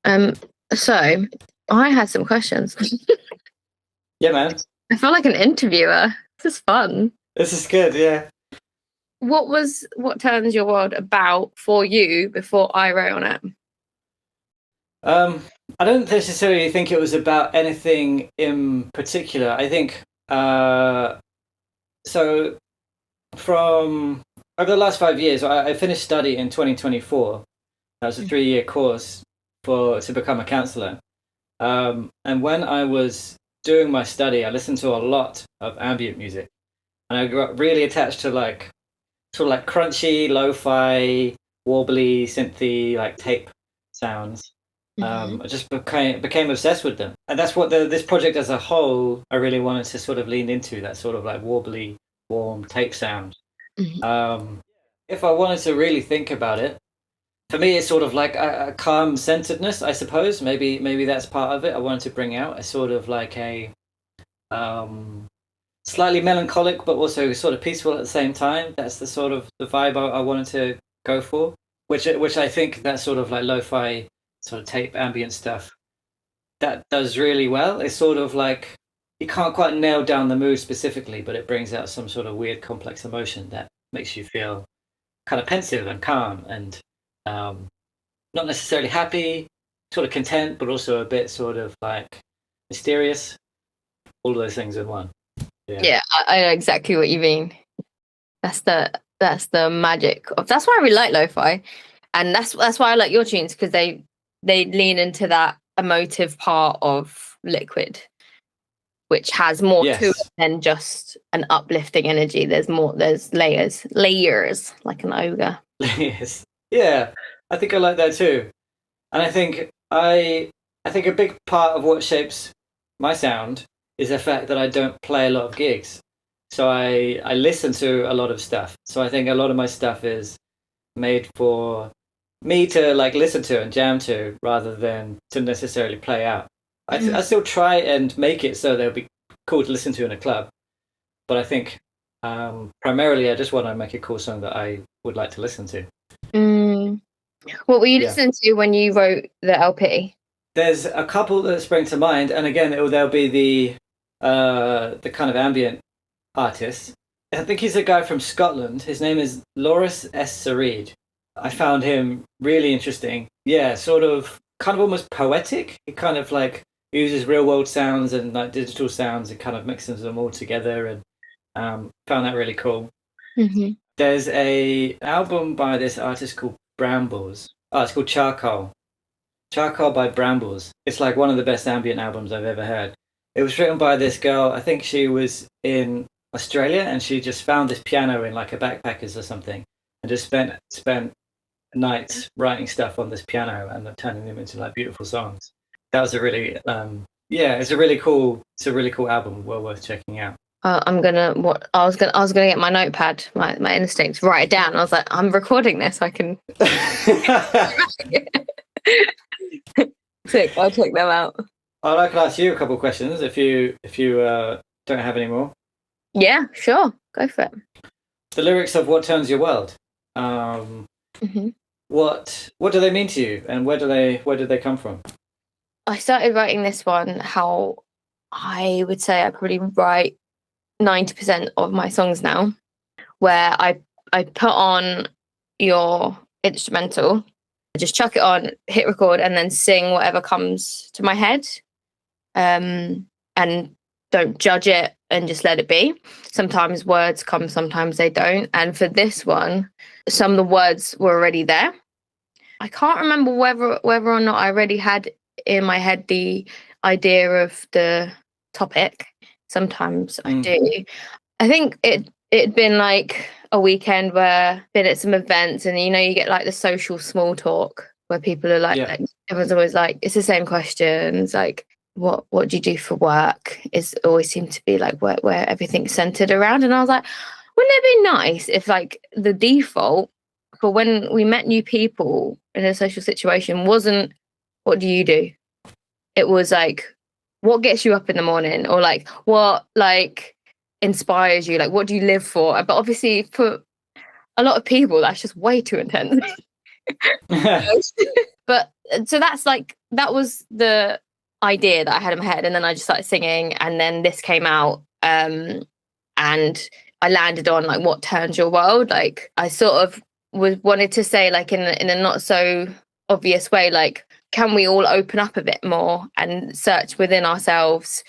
Um, so I had some questions. Yeah, man. I feel like an interviewer. This is fun. This is good, yeah. What Turns Your World about for you before I wrote on it? I don't necessarily think it was about anything in particular. I think so from over the last 5 years, I finished study in 2024. That was a 3-year course to become a counselor. And when I was doing my study, I listened to a lot of ambient music, and I got really attached to sort of like crunchy, lo-fi, wobbly, synthy, like tape sounds. I just became obsessed with them, and that's what this project as a whole I really wanted to sort of lean into, that sort of like wobbly, warm tape sound. If I wanted to really think about it, for me, it's sort of like a calm centeredness, I suppose. Maybe that's part of it. I wanted to bring out a sort of like a slightly melancholic, but also sort of peaceful at the same time. That's the sort of the vibe I wanted to go for, which I think that sort of like lo-fi sort of tape ambient stuff that does really well. It's sort of like you can't quite nail down the mood specifically, but it brings out some sort of weird complex emotion that makes you feel kind of pensive and calm and not necessarily happy, sort of content, but also a bit sort of like mysterious. All those things in one. Yeah, I know exactly what you mean. That's the magic of. That's why I really like lo-fi, and that's why I like your tunes, because they lean into that emotive part of Liquid, which has more to it than just an uplifting energy. There's more. There's layers, like an ogre. Layers. Yeah, I think I like that too, and I think a big part of what shapes my sound is the fact that I don't play a lot of gigs. So I listen to a lot of stuff. So I think a lot of my stuff is made for me to like listen to and jam to rather than to necessarily play out. I still try and make it so they'll be cool to listen to in a club. But I think primarily I just want to make a cool song that I would like to listen to. What were you listening to when you wrote the LP? There's a couple that spring to mind, and again, they'll be the kind of ambient artist. I think he's a guy from Scotland. His name is Loris S. Sarid. I found him really interesting. Yeah, sort of, kind of almost poetic. He kind of like uses real world sounds and like digital sounds and kind of mixes them all together, and found that really cool. There's a album by this artist called Brambles. Oh, it's called Charcoal. Charcoal by Brambles. It's like one of the best ambient albums I've ever heard. It was written by this girl. I think she was in Australia, and she just found this piano in like a backpackers or something, and just spent nights writing stuff on this piano and turning them into like beautiful songs. That was a really it's a really cool album, well worth checking out. I was gonna get my notepad, my instinct, write it down. I was like, I'm recording this, I can. Sick. I'll check them out. I can ask you a couple of questions if you don't have any more. Yeah, sure. Go for it. The lyrics of "What Turns Your World." What do they mean to you, and where do they come from? I started writing this one. How I would say I probably write 90% of my songs now, where I put on your instrumental, just chuck it on, hit record, and then sing whatever comes to my head, and don't judge it and just let it be. Sometimes words come, sometimes they don't. And for this one, some of the words were already there. I can't remember whether or not I already had in my head the idea of the topic. Sometimes I do. I think it'd been like a weekend where been at some events, and you get like the social small talk where people are like everyone's always like, it's the same questions, like what do you do for work? It's always seemed to be like where everything's centered around. And I was like, wouldn't it be nice if like the default for when we met new people in a social situation wasn't what do you do? It was like, what gets you up in the morning, or like what like inspires you, like what do you live for? But obviously for a lot of people that's just way too intense. But so that's like, that was the idea that I had in my head, and then I just started singing, and then this came out, and I landed on like, what turns your world. Like, I sort of wanted to say, like, in a not so obvious way, like, can we all open up a bit more and search within ourselves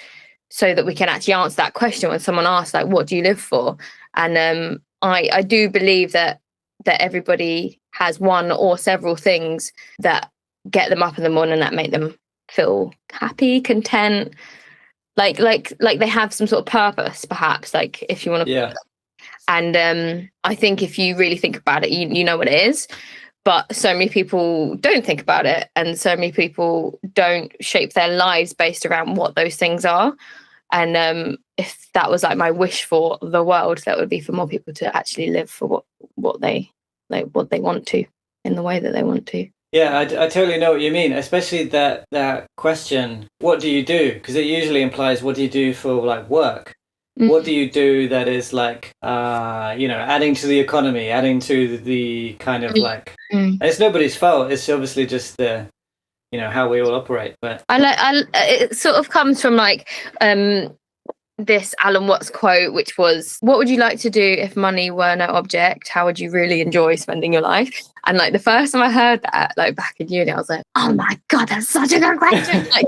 so that we can actually answer that question when someone asks, like, what do you live for? And I do believe that everybody has one or several things that get them up in the morning, that make them feel happy, content, like they have some sort of purpose, perhaps, like, if you want to. Yeah. And I think if you really think about it, you know what it is. But so many people don't think about it, and so many people don't shape their lives based around what those things are. And if that was like my wish for the world, that would be for more people to actually live for what they want to, in the way that they want to. Yeah, I totally know what you mean, especially that question, what do you do? Because it usually implies, what do you do for like work? What do you do that is like, adding to the economy, adding to the kind of like, and it's nobody's fault. It's obviously just how we all operate. But it sort of comes from like this Alan Watts quote, which was, what would you like to do if money were no object? How would you really enjoy spending your life? And like, the first time I heard that, like back in uni, I was like, oh my God, that's such a good question. Like,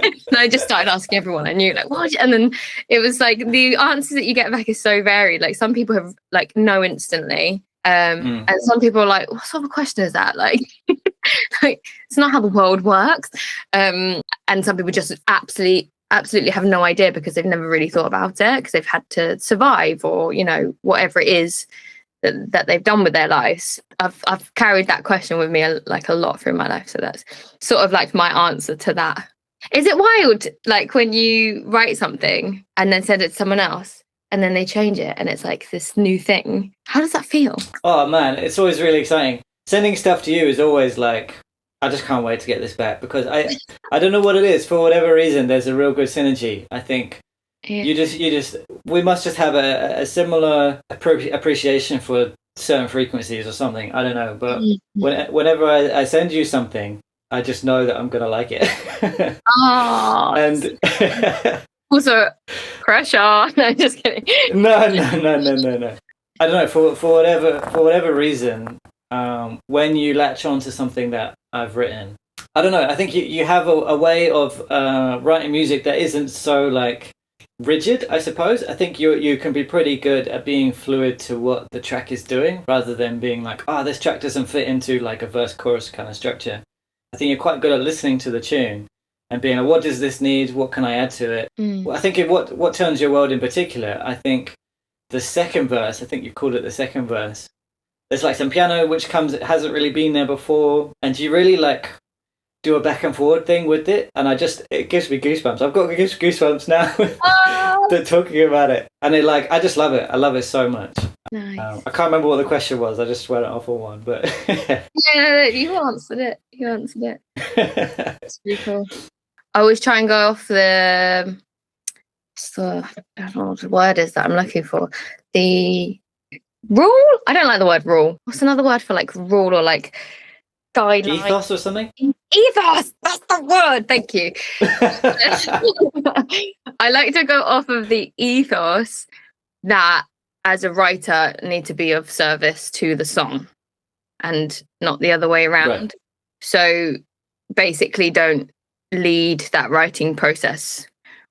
and I just started asking everyone I knew, like, what? And then it was like, the answers that you get back is so varied. Like, some people have like no instantly. And some people are like, what sort of question is that? Like, like, it's not how the world works. And some people just absolutely have no idea, because they've never really thought about it, because they've had to survive, or whatever it is that they've done with their lives. I've carried that question with me a lot through my life, so that's sort of like my answer to that. Is it wild, like, when you write something and then send it to someone else and then they change it and it's like this new thing? How does that feel? Oh man, it's always really exciting. Sending stuff to you is always like, I just can't wait to get this back, because I don't know what it is. For whatever reason, there's a real good synergy. I think we must just have a similar appreciation for certain frequencies or something. I don't know, but whenever I send you something, I just know that I'm gonna like it. Oh, and also pressure. No, just kidding. No. I don't know, for whatever reason. When you latch on to something that I've written, I don't know, I think you have a way of writing music that isn't so like rigid, I suppose. I think you can be pretty good at being fluid to what the track is doing, rather than being like, this track doesn't fit into like a verse chorus kind of structure. I think you're quite good at listening to the tune and being like, what does this need? What can I add to it? Well, I think what turns your world in particular, I think the second verse, I think you called it the second verse, there's like some piano which it hasn't really been there before, and you really like do a back and forward thing with it, and it gives me goosebumps. I've got goosebumps now talking about it, and I just love it. I love it so much. Nice. I can't remember what the question was. I just went off on one, but yeah, you answered it. It's pretty cool. I always try and go off the I don't know what the word is that I'm looking for. The rule? I don't like the word rule. What's another word for like rule, or like guideline? Ethos or something? Ethos! That's the word! Thank you. I like to go off of the ethos that, as a writer, need to be of service to the song and not the other way around. Right. So basically, don't lead that writing process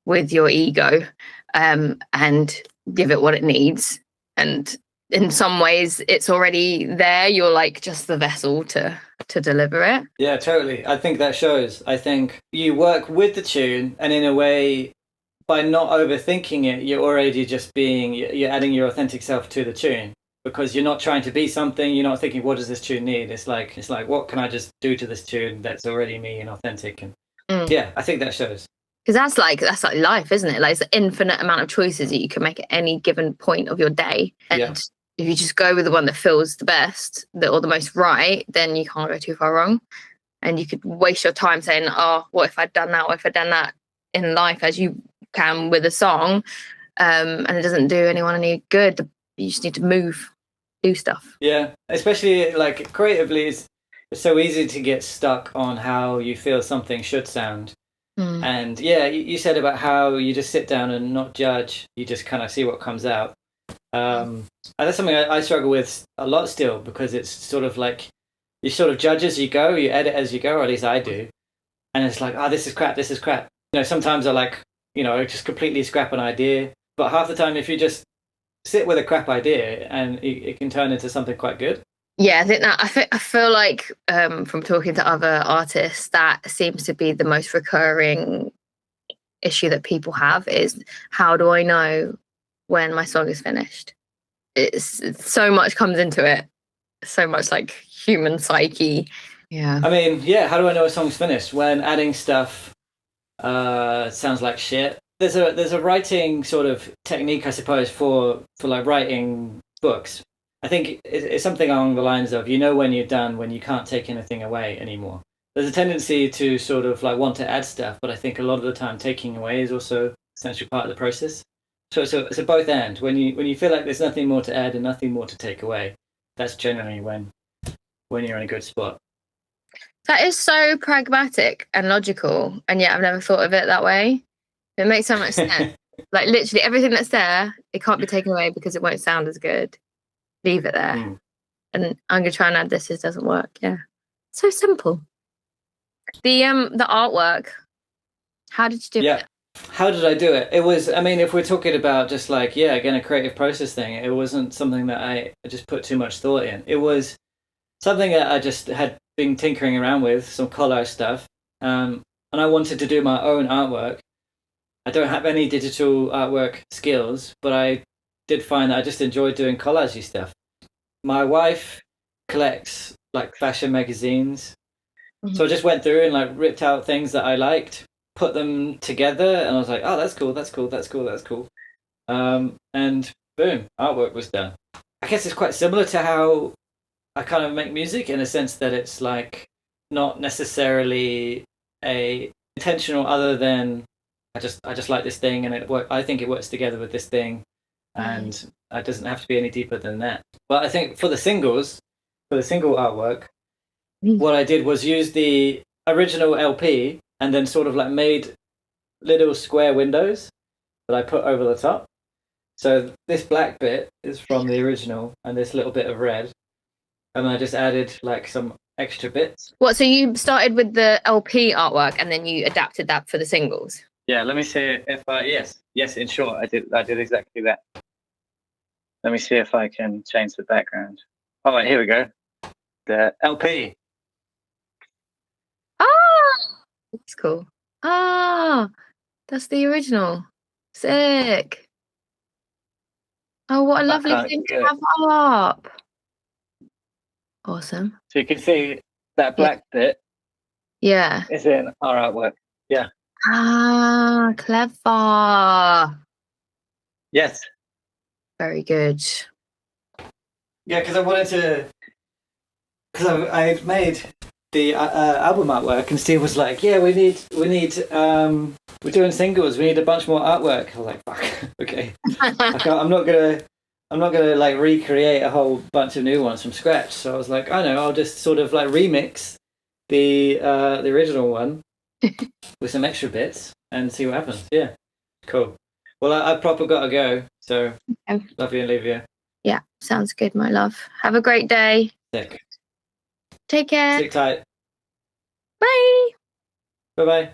with your ego, and give it what it needs. And in some ways, it's already there. You're like just the vessel to deliver it. Yeah, totally. I think that shows. I think you work with the tune, and in a way, by not overthinking it, you're already just you're adding your authentic self to the tune, because you're not trying to be something. You're not thinking, what does this tune need? It's like, what can I just do to this tune that's already me and authentic? And yeah, I think that shows. Because that's like life, isn't it? Like, it's an infinite amount of choices that you can make at any given point of your day. And if you just go with the one that feels the best, or the most right, then you can't go too far wrong. And you could waste your time saying, what if I'd done that? What if I'd done that in life, as you can with a song, and it doesn't do anyone any good. You just need to do stuff. Yeah, especially like creatively, it's so easy to get stuck on how you feel something should sound. And yeah, you said about how you just sit down and not judge. You just kind of see what comes out. And that's something I struggle with a lot still, because it's sort of like you sort of judge as you go, you edit as you go, or at least I do. And it's like, oh, this is crap, this is crap. Sometimes I like, just completely scrap an idea. But half the time, if you just sit with a crap idea, and it can turn into something quite good. Yeah, I think that I feel like from talking to other artists, that seems to be the most recurring issue that people have is, how do I know when my song is finished? It's so much comes into it, so much like human psyche. Yeah. I mean, yeah, how do I know a song's finished? When adding stuff sounds like shit. There's a writing sort of technique, I suppose, for like writing books. I think it's something along the lines of, when you're done, when you can't take anything away anymore. There's a tendency to sort of like want to add stuff, but I think a lot of the time taking away is also an essential part of the process. So it's a both and. When you feel like there's nothing more to add and nothing more to take away, that's generally when you're in a good spot. That is so pragmatic and logical, and yet I've never thought of it that way. It makes so much sense. Like literally everything that's there, it can't be taken away because it won't sound as good. Leave it there. And I'm gonna try and add this. It doesn't work. Yeah, so simple. The artwork. How did you do it? How did I do it? It was, I mean, if we're talking about just like, again, a creative process thing, it wasn't something that I just put too much thought in. It was something that I just had been tinkering around with, some collage stuff, and I wanted to do my own artwork. I don't have any digital artwork skills, but I did find that I just enjoyed doing collagey stuff. My wife collects like fashion magazines, so I just went through and like ripped out things that I liked, put them together, and I was like, oh, that's cool, that's cool, that's cool, that's cool. And boom, artwork was done. I guess it's quite similar to how I kind of make music, in a sense that it's like not necessarily a intentional, other than I just like this thing, and I think it works together with this thing, and it doesn't have to be any deeper than that. But I think for the single artwork, what I did was use the original LP and then sort of like made little square windows that I put over the top. So this black bit is from the original, and this little bit of red, and I just added like some extra bits. What? So you started with the LP artwork and then you adapted that for the singles? Yeah. Let me see if yes. In short, I did exactly that. Let me see if I can change the background. All right, here we go. The LP. That's cool. That's the original. Sick. Oh, what a lovely thing to have up. Awesome. So you can see that black bit. Yeah. Is in our artwork. Yeah. Clever. Yes. Very good. Yeah, because I wanted to. Because I made the album artwork, and Steve was like, "Yeah, we need. We're doing singles. We need a bunch more artwork." I was like, "Fuck, okay. I'm not gonna like recreate a whole bunch of new ones from scratch." So I was like, "I know. I'll just sort of like remix the original one with some extra bits and see what happens." Yeah, cool. Well, I proper gotta go. So love you and leave you. Yeah, sounds good, my love. Have a great day. Sick. Take care. Sit tight. Bye. Bye bye.